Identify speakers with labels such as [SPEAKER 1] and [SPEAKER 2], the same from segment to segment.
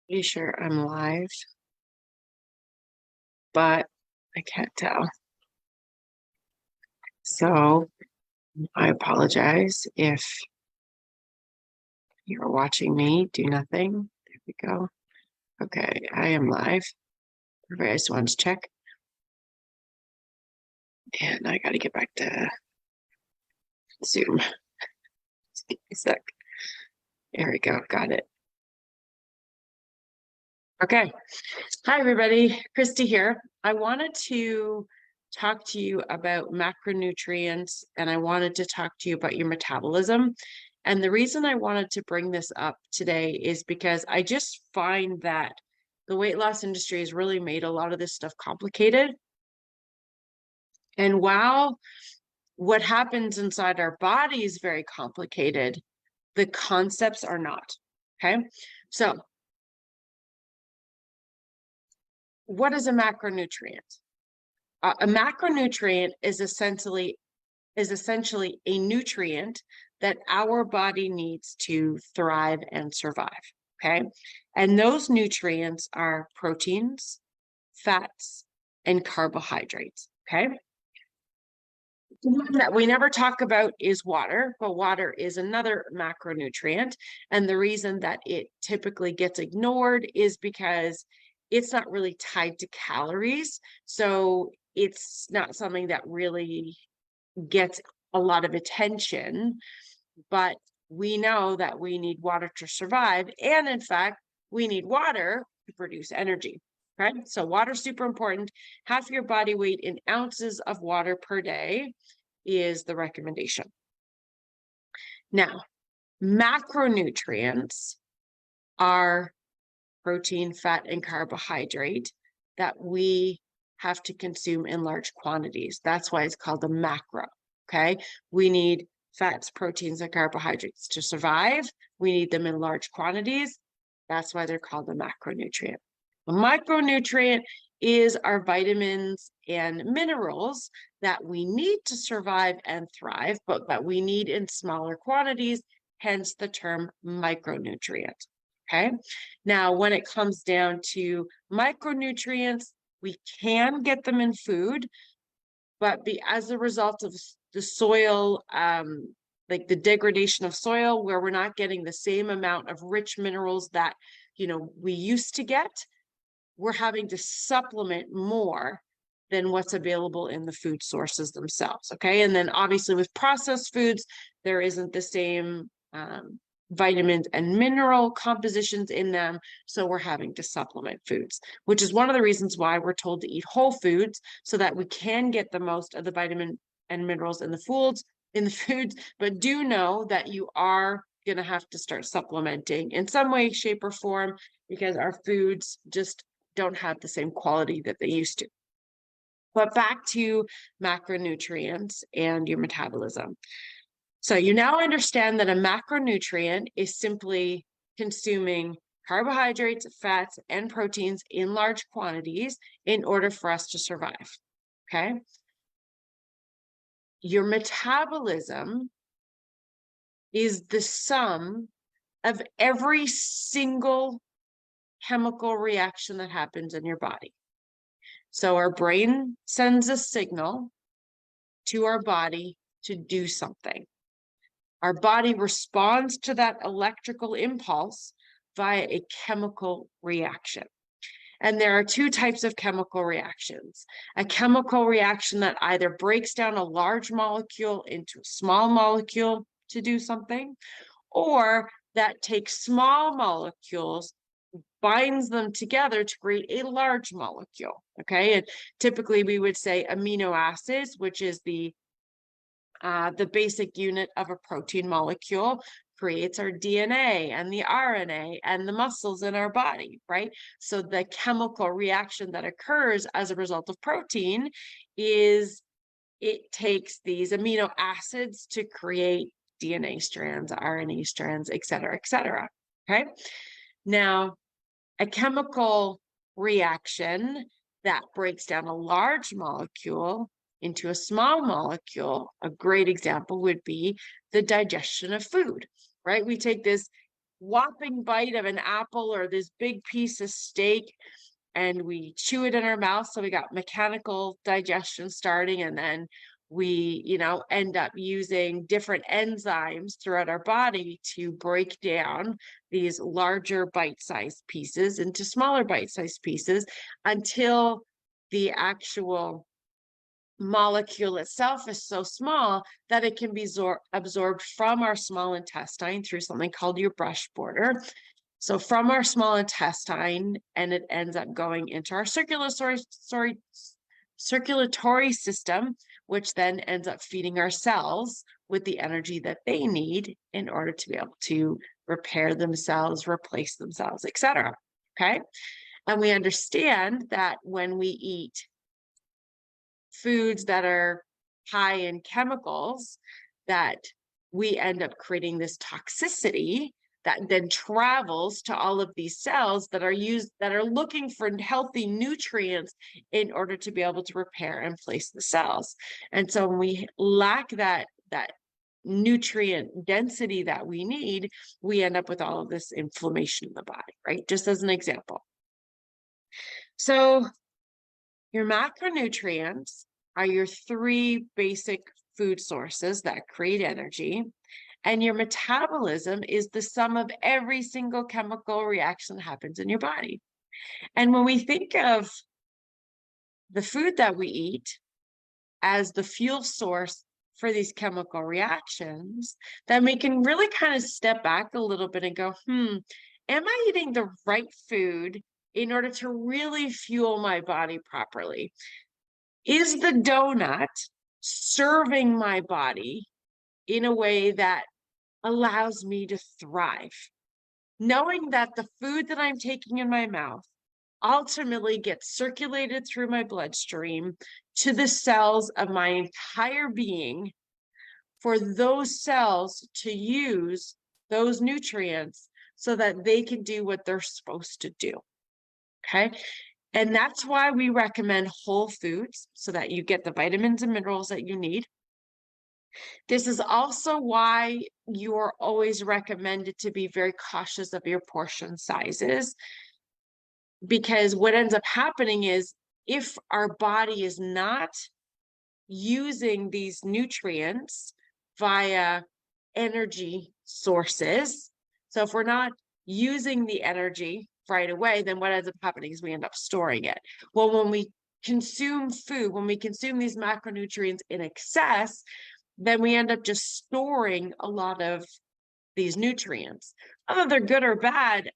[SPEAKER 1] Pretty sure I'm live, but I can't tell. So I apologize if you're watching me do nothing. There we go. Okay, I am live. I just wanted to check. And I got to get back to Zoom. Just give me a sec. There we go. Got it. Okay. Hi, everybody. Christy here. I wanted to talk to you about macronutrients, and I wanted to talk to you about your metabolism. And the reason I wanted to bring this up today is because I just find that the weight loss industry has really made a lot of this stuff complicated. And while what happens inside our body is very complicated, the concepts are not. Okay. So what is a macronutrient? A macronutrient is essentially a nutrient that our body needs to thrive and survive. Okay. And those nutrients are proteins, fats, and carbohydrates. Okay. The one that we never talk about is water, but water is another macronutrient. And the reason that it typically gets ignored is because it's not really tied to calories. So it's not something that really gets a lot of attention, but we know that we need water to survive. And in fact, we need water to produce energy. Right? So water is super important. Half your body weight in ounces of water per day is the recommendation. Now, macronutrients are protein, fat, and carbohydrate that we have to consume in large quantities. That's why it's called a macro. Okay. We need fats, proteins, and carbohydrates to survive. We need them in large quantities. That's why they're called a macronutrient. A micronutrient is our vitamins and minerals that we need to survive and thrive, but that we need in smaller quantities, hence the term micronutrient. Okay. Now, when it comes down to micronutrients, we can get them in food, but as a result of the soil, like the degradation of soil, where we're not getting the same amount of rich minerals that, we used to get, we're having to supplement more than what's available in the food sources themselves. Okay. And then obviously with processed foods, there isn't the same vitamins and mineral compositions in them. So we're having to supplement foods, which is one of the reasons why we're told to eat whole foods so that we can get the most of the vitamin and minerals in the foods, but do know that you are going to have to start supplementing in some way, shape, or form, because our foods just don't have the same quality that they used to. But back to macronutrients and your metabolism. So you now understand that a macronutrient is simply consuming carbohydrates, fats, and proteins in large quantities in order for us to survive. Okay. Your metabolism is the sum of every single chemical reaction that happens in your body. So our brain sends a signal to our body to do something. Our body responds to that electrical impulse via a chemical reaction. And there are two types of chemical reactions. A chemical reaction that either breaks down a large molecule into a small molecule to do something, or that takes small molecules, binds them together to create a large molecule. Okay. And typically we would say amino acids, which is the basic unit of a protein molecule, creates our DNA and the RNA and the muscles in our body, right? So the chemical reaction that occurs as a result of protein is it takes these amino acids to create DNA strands, RNA strands, et cetera, okay? Now, a chemical reaction that breaks down a large molecule into a small molecule, a great example would be the digestion of food, right? We take this whopping bite of an apple or this big piece of steak, and we chew it in our mouth. So we got mechanical digestion starting, and then we, end up using different enzymes throughout our body to break down these larger bite-sized pieces into smaller bite-sized pieces until the actual molecule itself is so small that it can be absorbed from our small intestine through something called your brush border. So from our small intestine, and it ends up going into our circulatory system, which then ends up feeding our cells with the energy that they need in order to be able to repair themselves, replace themselves, etc. Okay. And we understand that when we eat foods that are high in chemicals, that we end up creating this toxicity that then travels to all of these cells that are looking for healthy nutrients in order to be able to repair and place the cells. And so when we lack that nutrient density that we need, we end up with all of this inflammation in the body, right? Just as an example. So your macronutrients are your 3 basic food sources that create energy, and your metabolism is the sum of every single chemical reaction that happens in your body. And when we think of the food that we eat as the fuel source for these chemical reactions, then we can really kind of step back a little bit and go, am I eating the right food in order to really fuel my body properly? Is the donut serving my body in a way that allows me to thrive? Knowing that the food that I'm taking in my mouth ultimately gets circulated through my bloodstream to the cells of my entire being, for those cells to use those nutrients so that they can do what they're supposed to do. Okay. And that's why we recommend whole foods, so that you get the vitamins and minerals that you need. This is also why you're always recommended to be very cautious of your portion sizes, because what ends up happening is, if our body is not using these nutrients via energy sources, so if we're not using the energy right away, then what ends up happening is we end up storing it. Well, when we consume food, when we consume these macronutrients in excess, then we end up just storing a lot of these nutrients. Whether they're good or bad,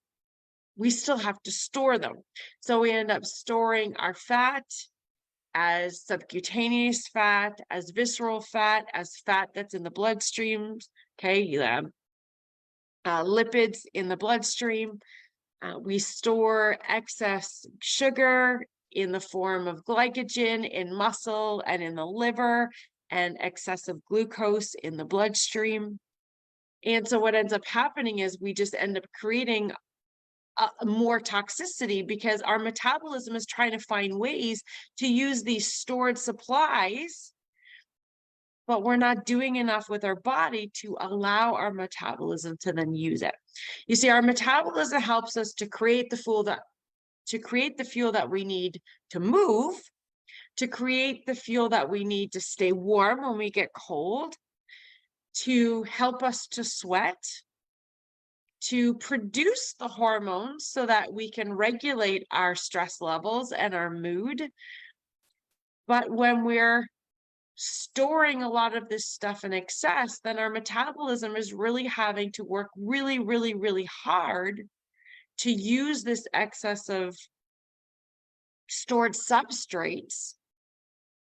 [SPEAKER 1] we still have to store them. So we end up storing our fat as subcutaneous fat, as visceral fat, as fat that's in the bloodstream, okay, lipids in the bloodstream. We store excess sugar in the form of glycogen in muscle and in the liver, and excessive glucose in the bloodstream. And so what ends up happening is we just end up creating more toxicity, because our metabolism is trying to find ways to use these stored supplies, but we're not doing enough with our body to allow our metabolism to then use it. You see, our metabolism helps us to create the fuel that we need to move, to create the fuel that we need to stay warm when we get cold, to help us to sweat, to produce the hormones so that we can regulate our stress levels and our mood. But when we're storing a lot of this stuff in excess, then our metabolism is really having to work really, really, really hard to use this excess of stored substrates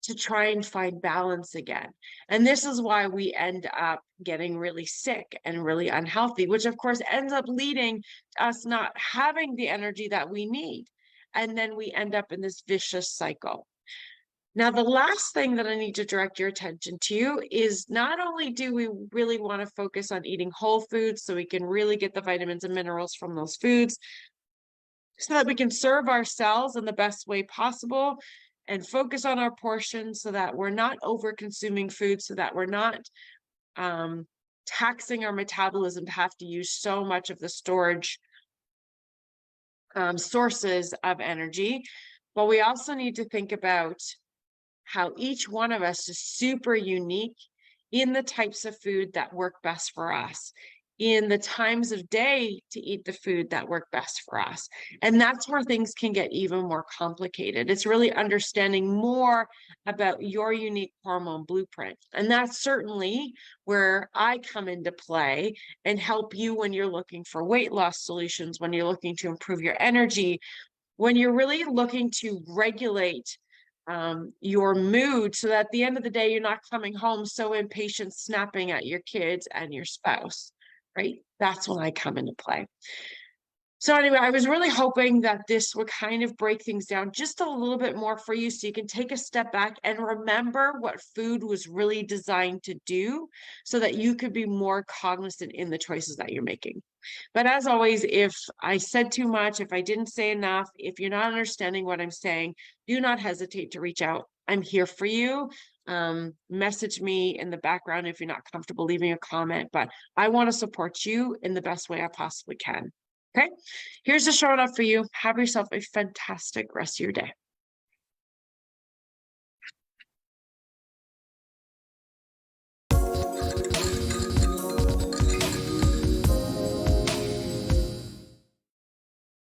[SPEAKER 1] to try and find balance again. And this is why we end up getting really sick and really unhealthy, which of course ends up leading to us not having the energy that we need. And then we end up in this vicious cycle. Now, the last thing that I need to direct your attention to is, not only do we really want to focus on eating whole foods so we can really get the vitamins and minerals from those foods, so that we can serve our cells in the best way possible and focus on our portions, so that we're not over consuming food, so that we're not taxing our metabolism to have to use so much of the storage sources of energy. But we also need to think about how each one of us is super unique in the types of food that work best for us, in the times of day to eat the food that work best for us. And that's where things can get even more complicated. It's really understanding more about your unique hormone blueprint. And that's certainly where I come into play and help you when you're looking for weight loss solutions, when you're looking to improve your energy, when you're really looking to regulate your mood so that at the end of the day, you're not coming home so impatient, snapping at your kids and your spouse, right? That's when I come into play. So anyway, I was really hoping that this would kind of break things down just a little bit more for you so you can take a step back and remember what food was really designed to do so that you could be more cognizant in the choices that you're making. But as always, if I said too much, if I didn't say enough, if you're not understanding what I'm saying, do not hesitate to reach out. I'm here for you. Message me in the background if you're not comfortable leaving a comment, but I want to support you in the best way I possibly can. Okay, here's a show enough for you. Have yourself a fantastic rest of your day.